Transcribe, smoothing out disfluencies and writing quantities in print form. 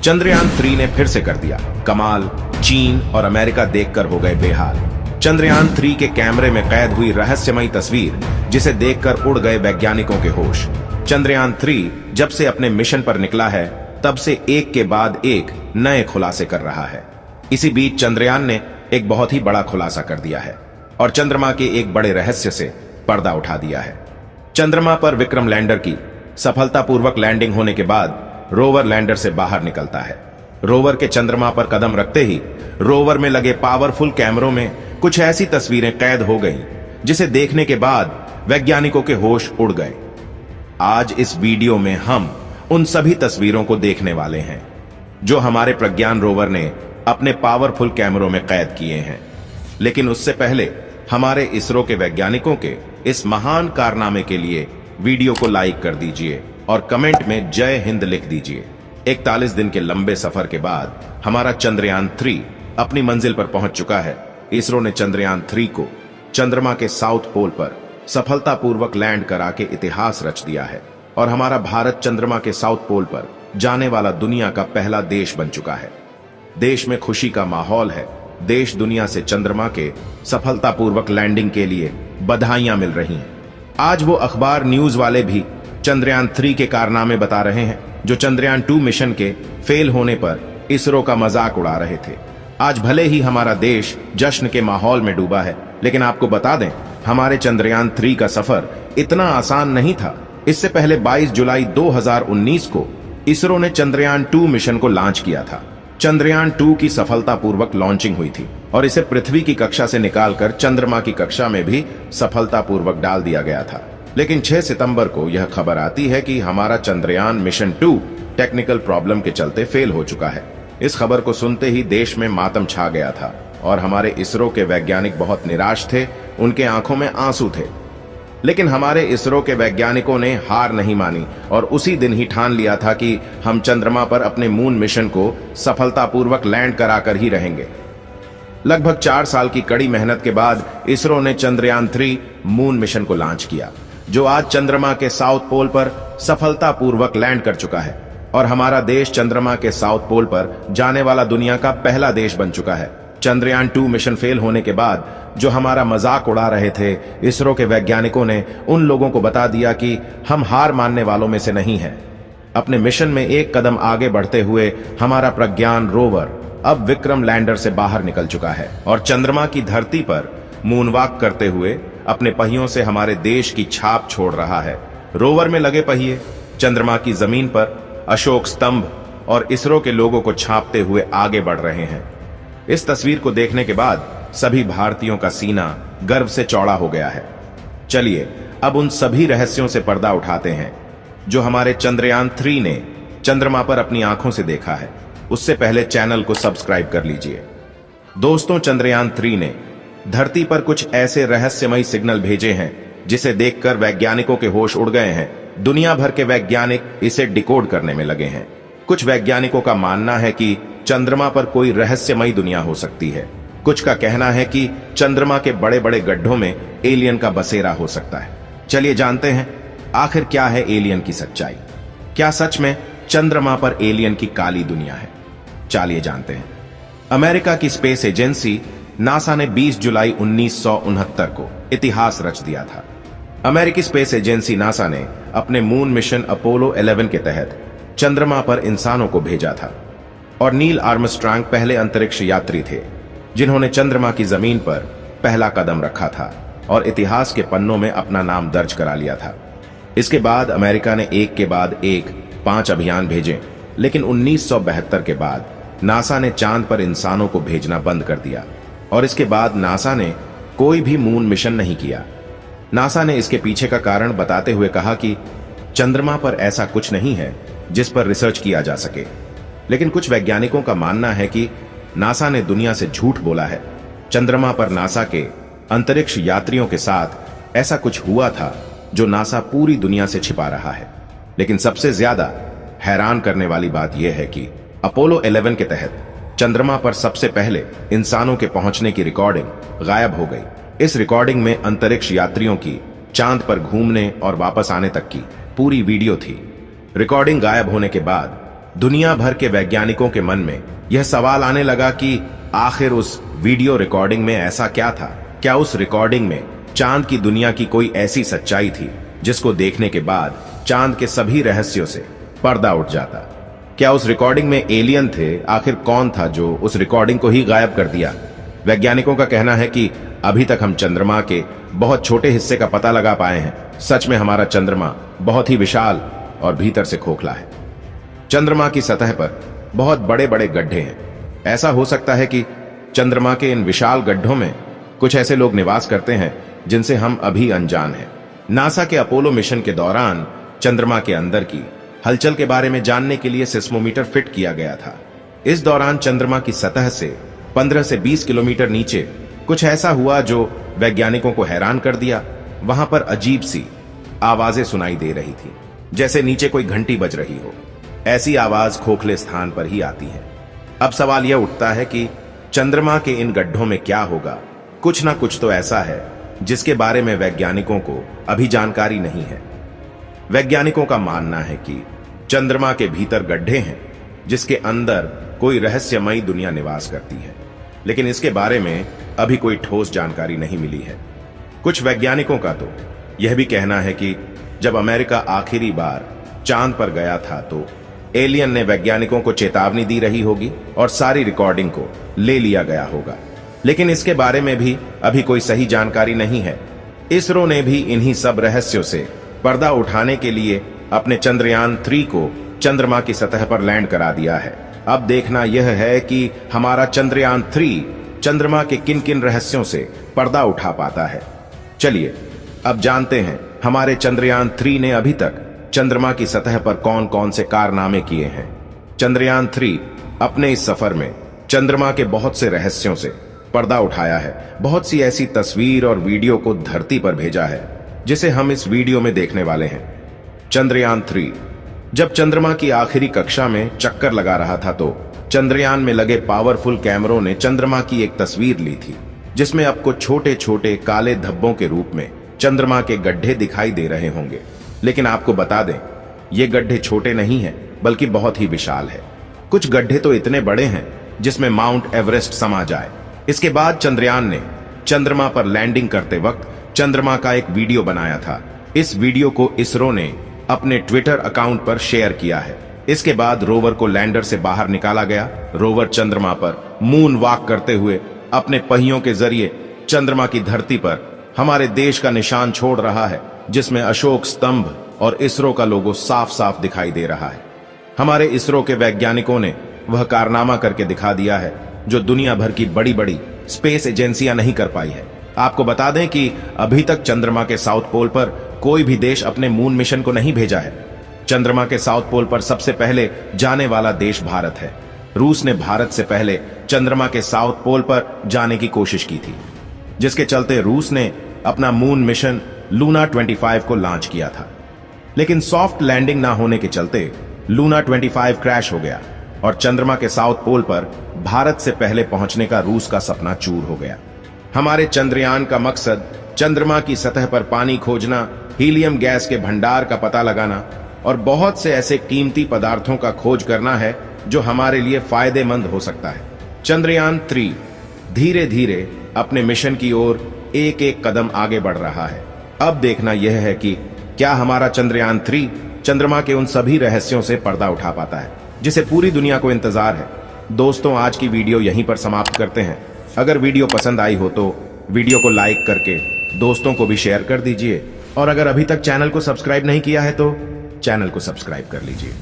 चंद्रयान 3 ने फिर से कर दिया कमाल। चीन और अमेरिका देखकर हो गए बेहाल। चंद्रयान 3 के कैमरे में कैद हुई रहस्यमयी तस्वीर, जिसे देखकर उड़ गए वैज्ञानिकों के होश। चंद्रयान 3 जब से अपने मिशन पर निकला है, तब से एक के बाद एक नए खुलासे कर रहा है। इसी बीच चंद्रयान ने एक बहुत ही बड़ा खुलासा कर दिया है और चंद्रमा के एक बड़े रहस्य से पर्दा उठा दिया है। चंद्रमा पर विक्रम लैंडर की सफलतापूर्वक लैंडिंग होने के बाद रोवर लैंडर से बाहर निकलता है। रोवर के चंद्रमा पर कदम रखते ही रोवर में लगे पावरफुल कैमरों में कुछ ऐसी तस्वीरें कैद हो गईं, जिसे देखने के बाद वैज्ञानिकों के होश उड़ गए। आज इस वीडियो में हम उन सभी तस्वीरों को देखने वाले हैं जो हमारे प्रज्ञान रोवर ने अपने पावरफुल कैमरों में कैद किए हैं। लेकिन उससे पहले हमारे इसरो के वैज्ञानिकों के इस महान कारनामे के लिए वीडियो को लाइक कर दीजिए और कमेंट में जय हिंद लिख दीजिए। 41 दिन के लंबे सफर के बाद हमारा चंद्रयान 3 अपनी मंजिल पर पहुंच चुका है। इसरो ने चंद्रयान 3 को चंद्रमा के साउथ पोल पर सफलतापूर्वक लैंड करा के इतिहास रच दिया है और हमारा भारत चंद्रमा के साउथ पोल पर जाने वाला दुनिया का पहला देश बन चुका है। देश में खुशी का माहौल है। देश दुनिया से चंद्रमा के सफलतापूर्वक लैंडिंग के लिए बधाइयां मिल रही हैं। आज वो अखबार न्यूज वाले भी चंद्रयान 3 के कारनामे बता रहे हैं जो चंद्रयान 2 मिशन के फेल होने पर इसरो का मजाक उड़ा रहे थे। आज भले ही हमारा देश जश्न के माहौल में डूबा है, लेकिन आपको बता दें, हमारे चंद्रयान 3 का सफर इतना आसान नहीं था। इससे पहले 22 जुलाई 2019 को इसरो ने चंद्रयान 2 मिशन को लॉन्च किया था। चंद्रयान 2 की सफलतापूर्वक लॉन्चिंग हुई थी और इसे पृथ्वी की कक्षा से निकालकर चंद्रमा की कक्षा में भी सफलतापूर्वक डाल दिया गया था। लेकिन 6 सितंबर को यह खबर आती है कि हमारा चंद्रयान मिशन 2 टेक्निकल प्रॉब्लम के चलते फेल हो चुका है। इस खबर को सुनते ही देश में मातम छा गया था और हमारे इसरो के वैज्ञानिक बहुत निराश थे। उनके आंखों में आंसू थे। लेकिन हमारे इसरो के वैज्ञानिकों ने हार नहीं मानी और उसी दिन ही ठान लिया था कि हम चंद्रमा पर अपने मून मिशन को सफलतापूर्वक लैंड कराकर ही रहेंगे। लगभग 4 साल की कड़ी मेहनत के बाद इसरो ने चंद्रयान 3 मून मिशन को लॉन्च किया, जो आज चंद्रमा के साउथ पोल पर सफलतापूर्वक लैंड कर चुका है और हमारा देश चंद्रमा के साउथ पोल पर जाने वाला दुनिया का पहला देश बन चुका है। चंद्रयान 2 मिशन फेल होने के बाद जो हमारा मजाक उड़ा रहे थे, इसरो के वैज्ञानिकों ने उन लोगों को बता दिया कि हम हार मानने वालों में से नहीं हैं। अपने मिशन में एक कदम आगे बढ़ते हुए हमारा प्रज्ञान रोवर अब विक्रम लैंडर से बाहर निकल चुका है और चंद्रमा की धरती पर मूनवॉक करते हुए अपने पहियों से हमारे देश की छाप छोड़ रहा है। रोवर में लगे पहिए चंद्रमा की जमीन पर अशोक स्तंभ और इसरो के लोगों को छापते हुए आगे बढ़ रहे हैं। इस तस्वीर को देखने के बाद सभी भारतीयों का सीना गर्व से चौड़ा हो गया है। चलिए अब उन सभी रहस्यों से पर्दा उठाते हैं जो हमारे चंद्रयान 3 ने चंद्रमा पर अपनी आंखों से देखा है। उससे पहले चैनल को सब्सक्राइब कर लीजिए। दोस्तों, चंद्रयान 3 ने धरती पर कुछ ऐसे रहस्यमयी सिग्नल भेजे हैं जिसे देखकर वैज्ञानिकों के होश उड़ गए हैं। दुनिया भर के वैज्ञानिक इसे डिकोड करने में लगे हैं। कुछ वैज्ञानिकों का मानना है कि चंद्रमा पर कोई रहस्यमयी दुनिया हो सकती है। कुछ का कहना है कि चंद्रमा के बड़े बड़े गड्ढों में एलियन का बसेरा हो सकता है। चलिए जानते हैं आखिर क्या है एलियन की सच्चाई। क्या सच में चंद्रमा पर एलियन की काली दुनिया है? चलिए जानते हैं। अमेरिका की स्पेस एजेंसी नासा ने 20 जुलाई 1969 को इतिहास रच दिया था। अमेरिकी स्पेस एजेंसी नासा ने अपने मून मिशन अपोलो 11 के तहत चंद्रमा पर इंसानों को भेजा था और नील आर्मस्ट्रांग पहले अंतरिक्ष यात्री थे जिन्होंने चंद्रमा की जमीन पर पहला कदम रखा था और इतिहास के पन्नों में अपना नाम दर्ज करा लिया था। इसके बाद अमेरिका ने एक के बाद एक 5 अभियान भेजे, लेकिन 1972 के बाद नासा ने चांद पर इंसानों को भेजना बंद कर दिया और इसके बाद नासा ने कोई भी मून मिशन नहीं किया। नासा ने इसके पीछे का कारण बताते हुए कहा कि चंद्रमा पर ऐसा कुछ नहीं है जिस पर रिसर्च किया जा सके। लेकिन कुछ वैज्ञानिकों का मानना है कि नासा ने दुनिया से झूठ बोला है। चंद्रमा पर नासा के अंतरिक्ष यात्रियों के साथ ऐसा कुछ हुआ था जो नासा पूरी दुनिया से छिपा रहा है। लेकिन सबसे ज्यादा हैरान करने वाली बात यह है कि अपोलो 11 के तहत चंद्रमा पर सबसे पहले इंसानों के पहुंचने की रिकॉर्डिंग गायब हो गई। इस रिकॉर्डिंग में अंतरिक्ष यात्रियों की चांद पर घूमने और वापस आने तक की पूरी वीडियो थी। रिकॉर्डिंग गायब होने के बाद दुनिया भर के वैज्ञानिकों के मन में यह सवाल आने लगा कि आखिर उस वीडियो रिकॉर्डिंग में ऐसा क्या था। क्या उस रिकॉर्डिंग में चांद की दुनिया की कोई ऐसी सच्चाई थी जिसको देखने के बाद चांद के सभी रहस्यों से पर्दा उठ जाता। क्या उस रिकॉर्डिंग में एलियन थे? आखिर कौन था जो उस रिकॉर्डिंग को ही गायब कर दिया? वैज्ञानिकों का कहना है कि अभी तक हम चंद्रमा के बहुत छोटे हिस्से का पता लगा पाए हैं। सच में हमारा चंद्रमा बहुत ही विशाल और भीतर से खोखला है। चंद्रमा की सतह पर बहुत बड़े बड़े गड्ढे हैं। ऐसा हो सकता है कि चंद्रमा के इन विशाल गड्ढों में कुछ ऐसे लोग निवास करते हैं जिनसे हम अभी अनजान हैं। नासा के अपोलो मिशन के दौरान चंद्रमा के अंदर की हलचल के बारे में जानने के लिए सिस्मोमीटर फिट किया गया था। इस दौरान चंद्रमा की सतह से 15 से 20 किलोमीटर नीचे कुछ ऐसा हुआ जो वैज्ञानिकों को हैरान कर दिया। वहां पर अजीब सी आवाजें सुनाई दे रही थी, जैसे नीचे कोई घंटी बज रही हो। ऐसी आवाज खोखले स्थान पर ही आती है। अब सवाल यह उठता है कि चंद्रमा के इन गड्ढों में क्या होगा। कुछ ना कुछ तो ऐसा है जिसके बारे में वैज्ञानिकों को अभी जानकारी नहीं है। वैज्ञानिकों का मानना है कि चंद्रमा के भीतर गड्ढे हैं जिसके अंदर कोई रहस्यमयी दुनिया निवास करती है, लेकिन इसके बारे में अभी कोई ठोस जानकारी नहीं मिली है। कुछ वैज्ञानिकों का तो यह भी कहना है कि जब अमेरिका आखिरी बार चांद पर गया था तो एलियन ने वैज्ञानिकों को चेतावनी दी रही होगी और सारी रिकॉर्डिंग को ले लिया गया होगा, लेकिन इसके बारे में भी अभी कोई सही जानकारी नहीं है। इसरो ने भी इन्हीं सब रहस्यों से पर्दा उठाने के लिए अपने चंद्रयान 3 को चंद्रमा की सतह पर लैंड करा दिया है। अब देखना यह है कि हमारा चंद्रयान 3 चंद्रमा के किन किन रहस्यों से पर्दा उठा पाता है। चलिए अब जानते हैं हमारे चंद्रयान 3 ने अभी तक चंद्रमा की सतह पर कौन कौन से कारनामे किए हैं। चंद्रयान 3 अपने इस सफर में चंद्रमा के बहुत से रहस्यों से पर्दा उठाया है। बहुत सी ऐसी तस्वीर और वीडियो को धरती पर भेजा है जिसे हम इस वीडियो में देखने वाले हैं। चंद्रयान 3 जब चंद्रमा की आखिरी कक्षा में चक्कर लगा रहा था तो चंद्रयान में लगे पावरफुल कैमरों ने चंद्रमा की एक तस्वीर ली थी जिसमें आपको छोटे छोटे काले धब्बों के रूप में चंद्रमा के गड्ढे दिखाई दे रहे होंगे। लेकिन आपको बता दें, ये गड्ढे छोटे नहीं हैं बल्कि बहुत ही विशाल है। कुछ गड्ढे तो इतने बड़े हैं जिसमें माउंट एवरेस्ट समा जाए। इसके बाद चंद्रयान ने चंद्रमा पर लैंडिंग करते वक्त चंद्रमा का एक वीडियो बनाया था। इस वीडियो को इसरो ने अपने ट्विटर अकाउंट पर शेयर किया है। इसके बाद रोवर को लैंडर से बाहर निकाला गया। रोवर चंद्रमा पर मून वॉक करते हुए अपने पहियों के जरिए चंद्रमा की धरती पर हमारे देश का निशान छोड़ रहा है, जिसमें अशोक स्तंभ और इसरो का लोगो साफ साफ दिखाई दे रहा है। हमारे इसरो के वैज्ञानिकों ने वह कारनामा करके दिखा दिया है जो दुनिया भर की बड़ी बड़ी स्पेस एजेंसियां नहीं कर पाई है। आपको बता दें कि अभी तक चंद्रमा के साउथ पोल पर कोई भी देश अपने मून मिशन को नहीं भेजा है। चंद्रमा के साउथ पोल पर सबसे पहले जाने वाला देश भारत है। रूस ने भारत से पहले चंद्रमा के साउथ पोल पर जाने की कोशिश की थी, जिसके चलते रूस ने अपना मून मिशन लूना 25 को लॉन्च किया था। लेकिन सॉफ्ट लैंडिंग ना होने के चलते लूना 25 क्रैश हो गया और चंद्रमा के साउथ पोल पर भारत से पहले पहुंचने का रूस का सपना चूर हो गया। हमारे चंद्रयान का मकसद चंद्रमा की सतह पर पानी खोजना, हीलियम गैस के भंडार का पता लगाना और बहुत से ऐसे कीमती पदार्थों का खोज करना है जो हमारे लिए फायदेमंद हो सकता है। चंद्रयान 3 धीरे धीरे अपने मिशन की ओर एक एक कदम आगे बढ़ रहा है। अब देखना यह है कि क्या हमारा चंद्रयान 3 चंद्रमा के उन सभी रहस्यों से पर्दा उठा पाता है जिसे पूरी दुनिया को इंतजार है। दोस्तों, आज की वीडियो यहीं पर समाप्त करते हैं। अगर वीडियो पसंद आई हो तो वीडियो को लाइक करके दोस्तों को भी शेयर कर दीजिए और अगर अभी तक चैनल को सब्सक्राइब नहीं किया है तो चैनल को सब्सक्राइब कर लीजिए।